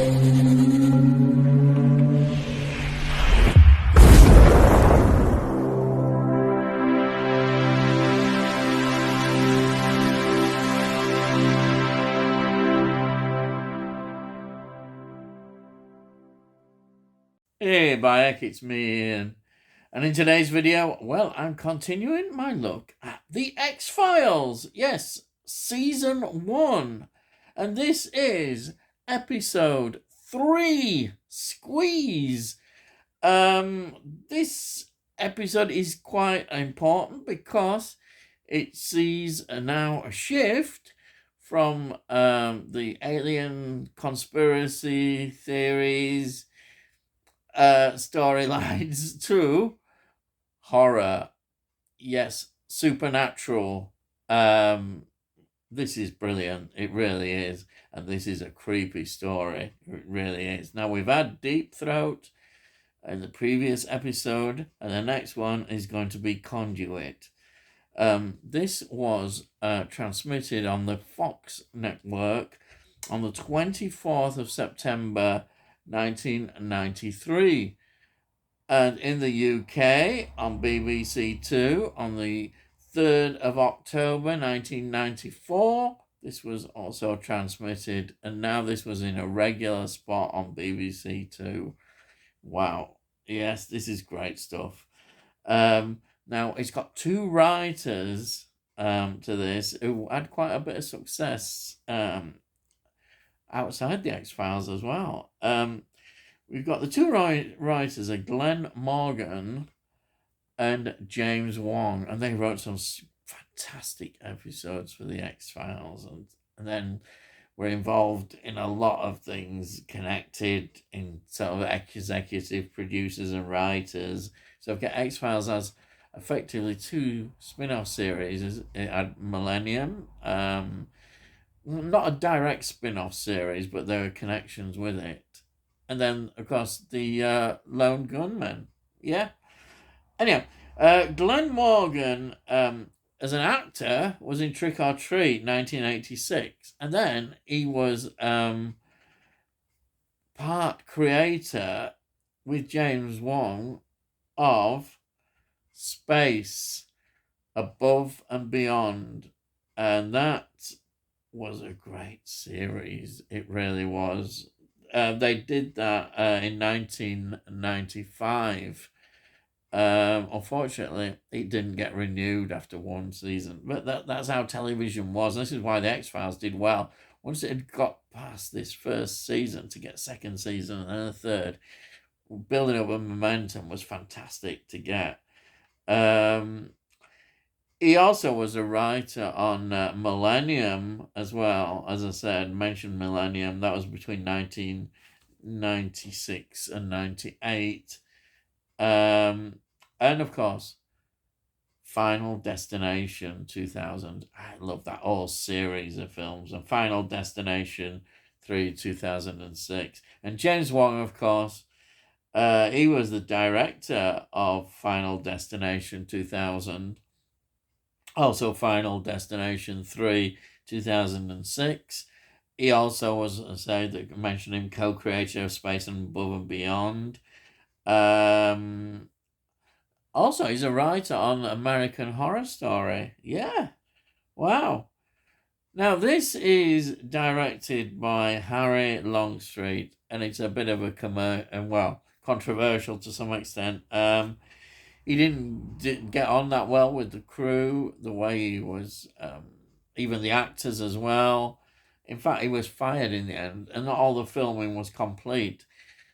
Hey Bayek, it's me Ian. And in today's video, well, I'm continuing my look at The X-Files. Yes, Season 1. And this is Episode 3, Squeeze. This episode is quite important because it sees now a shift from the alien conspiracy theories storylines to horror. Yes, supernatural. This is brilliant. It really is. And this is a creepy story. It really is. Now, we've had Deep Throat in the previous episode, and the next one is going to be Conduit. This was transmitted on the Fox network on the 24th of September 1993, and in the UK on BBC Two on the 3rd of October 1994. This was also transmitted, and now this was in a regular spot on BBC Two. Wow, yes, this is great stuff. Now it's got two writers to this who had quite a bit of success outside the X-Files as well. We've got the two writers are Glenn Morgan and James Wong, and they wrote some fantastic episodes for the X-Files, and then were involved in a lot of things connected in sort of executive producers and writers. So I've got X-Files as effectively two spin-off series. It had Millennium, not a direct spin-off series, but there were connections with it. And then, of course, the Lone Gunman. Yeah. Anyhow, Glenn Morgan, as an actor, was in Trick or Treat, 1986. And then he was part creator with James Wong of Space, Above and Beyond. And that was a great series. It really was. They did that in 1995. Unfortunately, it didn't get renewed after one season. But that's how television was. This is why the X-Files did well. Once it had got past this first season, to get a second season and then a third, building up a momentum was fantastic to get. He also was a writer on Millennium as well. As I said, mentioned Millennium. That was between 1996 and 98. And of course, Final Destination 2000. I love that whole series of films. And Final Destination 3, 2006. And James Wong, of course, he was the director of Final Destination 2000. Also, Final Destination 3, 2006. He also was, I say, mentioned him, co-creator of Space and Above and Beyond. Also, he's a writer on American Horror Story. Yeah. Wow. Now, this is directed by Harry Longstreet, and it's a bit of a controversial to some extent. He didn't get on that well with the crew, the way he was, even the actors as well. In fact, he was fired in the end, and not all the filming was complete.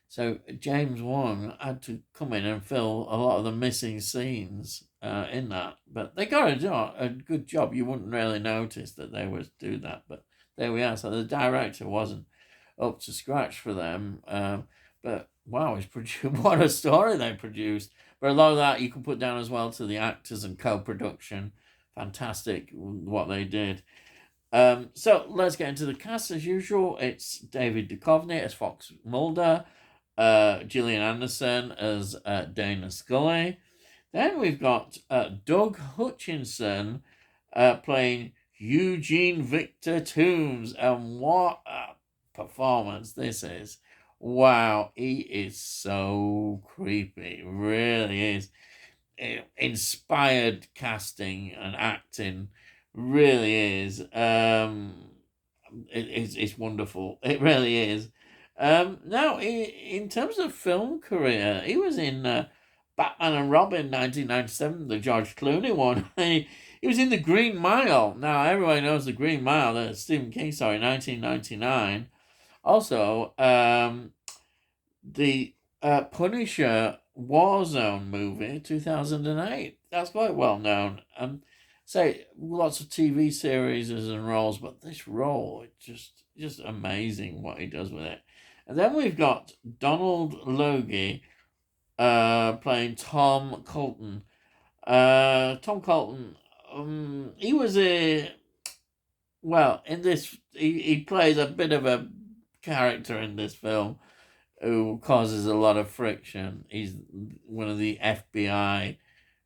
So James Wong had to come in and fill a lot of the missing scenes in that. But they got a good job. You wouldn't really notice that they would do that. But there we are. So the director wasn't up to scratch for them. But wow, what a story they produced. But a lot of that you can put down as well to the actors and co-production. Fantastic what they did. So let's get into the cast as usual. It's David Duchovny as Fox Mulder, Gillian Anderson as Dana Scully. Then we've got Doug Hutchinson playing Eugene Victor Toombs, and what a performance this is. Wow, he is so creepy. Really is. Inspired casting and acting. Really is. It's wonderful. It really is. Now, in terms of film career, he was in Batman and Robin 1997, the George Clooney one. He was in The Green Mile. Now, everybody knows The Green Mile, the Stephen King story, 1999. Also, the Punisher Warzone movie, 2008. That's quite well known. Say lots of TV series and roles, but this role, it's just amazing what he does with it. And then we've got Donald Logie playing Tom Colton. Tom Colton, he was in this, he plays a bit of a character in this film who causes a lot of friction. He's one of the FBI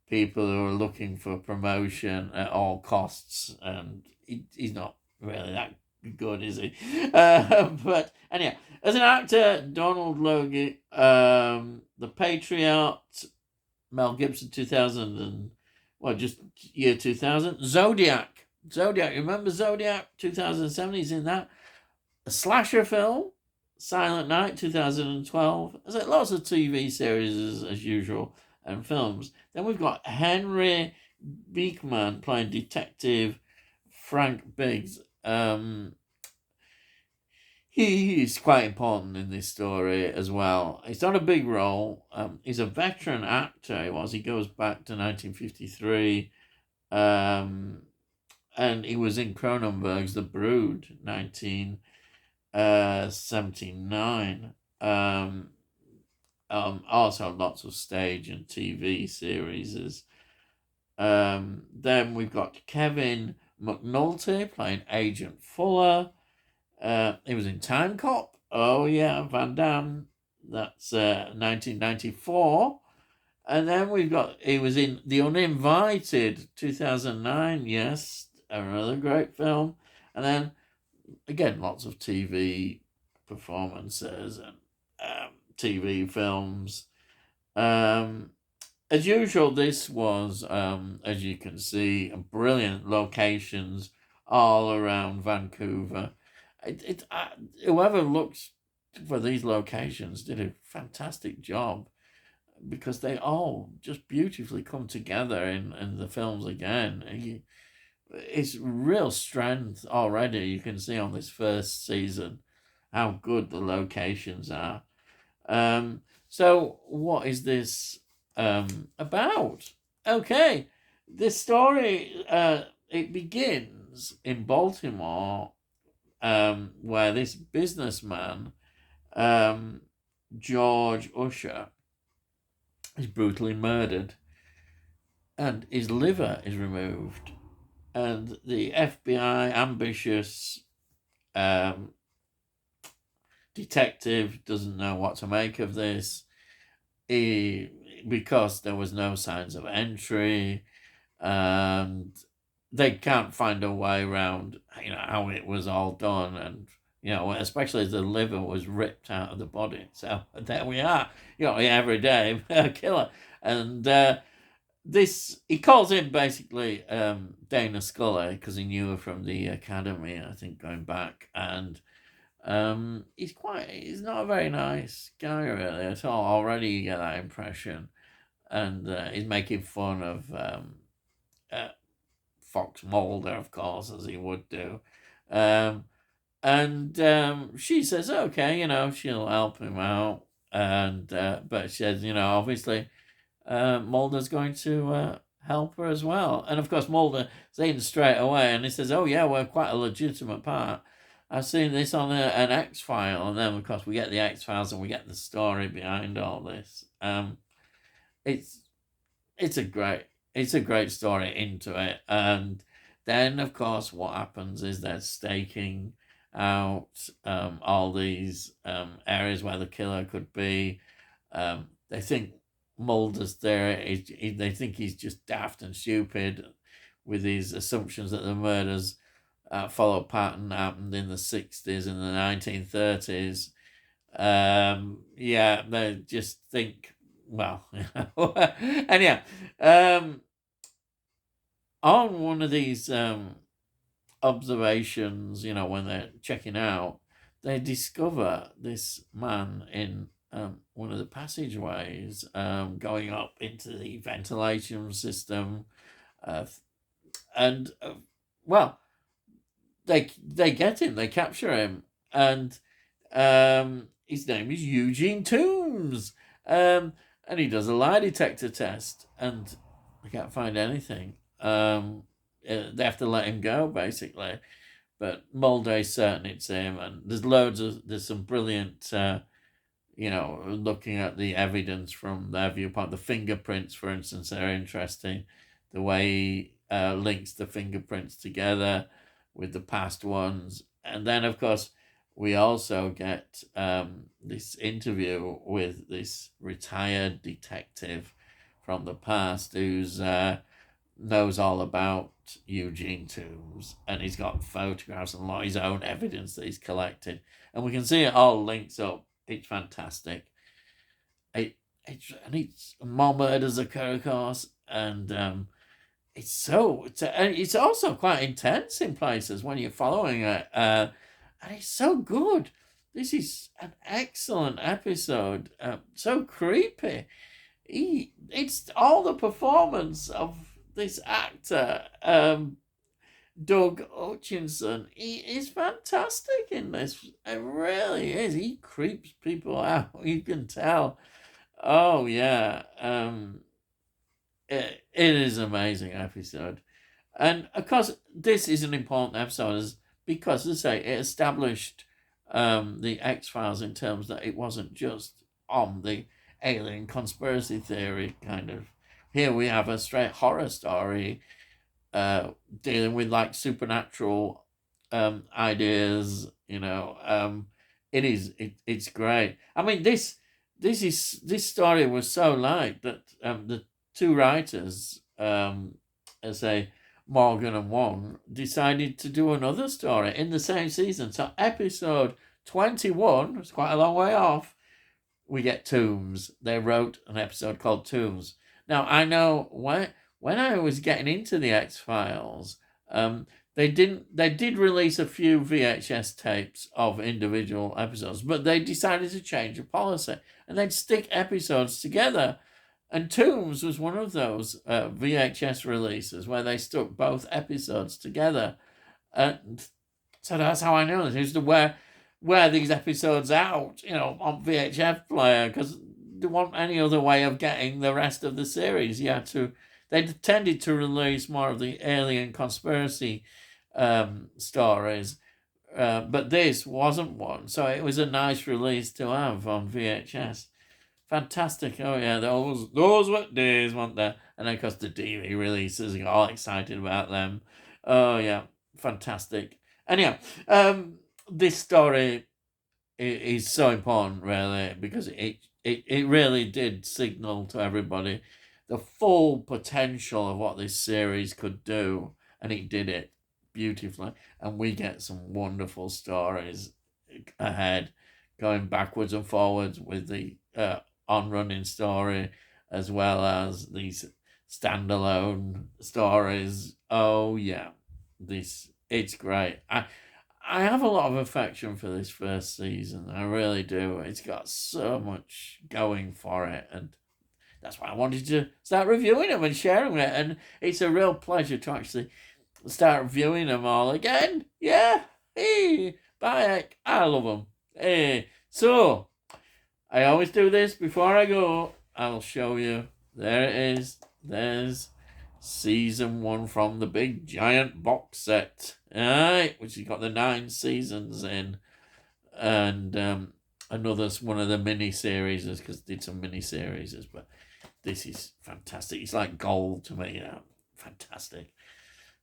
people who are looking for promotion at all costs, and he's not really that good, is he? But anyhow, as an actor, Donald Logie, The Patriot, Mel Gibson, 2000 and just year 2000. Zodiac, remember Zodiac, 2007? He's in that. A slasher film, Silent Night, 2012. There's lots of TV series as usual and films. Then we've got Henry Beekman playing Detective Frank Biggs. He's quite important in this story as well. It's not a big role. He's a veteran actor. He goes back to 1953. And he was in Cronenberg's The Brood, 1979. Also lots of stage and TV series. Then we've got Kevin McNulty playing Agent Fuller. He was in Time Cop. Oh yeah, Van Damme. That's 1994. And then he was in The Uninvited, 2009. Yes, another great film. And then again, lots of TV performances and TV films. As usual, this was, as you can see, brilliant locations all around Vancouver. Whoever looks for these locations did a fantastic job, because they all just beautifully come together in the films again. It's real strength already. You can see on this first season how good the locations are. So what is this about? Okay, this story, it begins in Baltimore, where this businessman, George Usher, is brutally murdered and his liver is removed. And the FBI, ambitious detective, doesn't know what to make of this. Because there was no signs of entry, and they can't find a way around, how it was all done, and especially as the liver was ripped out of the body. So there we are, everyday killer, and he calls in basically Dana Scully, because he knew her from the academy, I think, going back, and he's not a very nice guy really at all. Already you get that impression, and he's making fun of Fox Mulder, of course, as he would do, and she says okay, she'll help him out, and but she says, obviously Mulder's going to help her as well, and of course Mulder's in straight away, and he says, oh yeah, we're quite a legitimate part. I've seen this on an X-File, and then of course we get the X-Files and we get the story behind all this. It's a great story into it, and then of course what happens is they're staking out all these areas where the killer could be. They think Mulder's there. They think he's just daft and stupid with his assumptions that the murders follow pattern happened in the 60s and the 1930s. Yeah, they just think, well, anyhow, on one of these observations, when they're checking out, they discover this man in one of the passageways, going up into the ventilation system, uh, and well, they get him, they capture him, and his name is Eugene Toombs, and he does a lie detector test, and they can't find anything. They have to let him go, basically. But Mulder's certain it's him, and there's some brilliant, looking at the evidence from their viewpoint. The fingerprints, for instance, are interesting. The way he links the fingerprints together with the past ones. And then, of course, we also get this interview with this retired detective from the past who's knows all about Eugene Toombs, and he's got photographs and a lot of his own evidence that he's collected, and we can see it all links up. It's fantastic. It's more murders occur, of course, and it's also quite intense in places when you're following it, and it's so good. This is an excellent episode. So creepy. It's all the performance of this actor, Doug Hutchinson. He is fantastic in this. It really is. He creeps people out. You can tell. Oh yeah. It is an amazing episode, and of course, this is an important episode, because, as I say, it established the X-Files in terms that it wasn't just on the alien conspiracy theory kind of. Here we have a straight horror story dealing with like supernatural ideas. It's great. I mean, this story was so light that the two writers, as say Morgan and Wong, decided to do another story in the same season. So episode 21, it's quite a long way off, we get Toombs. They wrote an episode called Toombs. Now, I know when I was getting into the X-Files, they did release a few VHS tapes of individual episodes, but they decided to change the policy, and they'd stick episodes together. And Toombs was one of those VHS releases where they stuck both episodes together. And so that's how I know this. Is to wear these episodes out, on VHS player, because there wasn't any other way of getting the rest of the series. They tended to release more of the alien conspiracy stories, but this wasn't one. So it was a nice release to have on VHS. Fantastic. Oh yeah, those were days, weren't there? And of course the DVD releases, you got all excited about them. Oh yeah, fantastic. Anyhow, this story is so important, really, because it really did signal to everybody the full potential of what this series could do, and it did it beautifully. And we get some wonderful stories ahead, going backwards and forwards with the on-running story, as well as these standalone stories. Oh yeah, it's great. I have a lot of affection for this first season. I really do. It's got so much going for it, and that's why I wanted to start reviewing them and sharing it. And it's a real pleasure to actually start viewing them all again. Yeah, hey, bye. I love them. Hey, so I always do this before I go. I'll show you. There it is. There's season 1 from the big giant box set. Alright, which has got the 9 seasons in. And another one of the mini series, because did some mini series, but this is fantastic. It's like gold to me. Fantastic.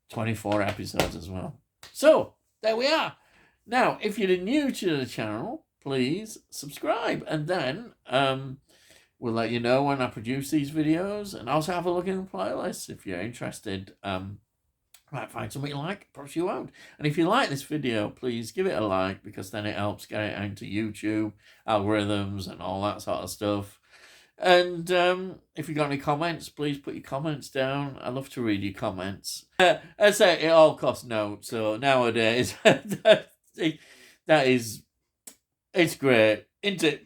24 episodes as well. So there we are. Now, if you're new to the channel, please subscribe, and then we'll let you know when I produce these videos, and also have a look in the playlist if you're interested. might find something you like, perhaps you won't. And if you like this video, please give it a like, because then it helps get it into YouTube, algorithms, and all that sort of stuff. And if you got any comments, please put your comments down. I love to read your comments. I say it all costs notes, so nowadays it's great.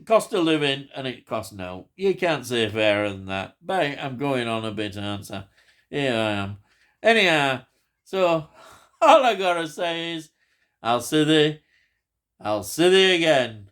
Cost of living, and it costs no. You can't say fairer than that. But I'm going on a bit, aren't I? Here I am. Anyhow, so all I gotta say is, I'll see thee again.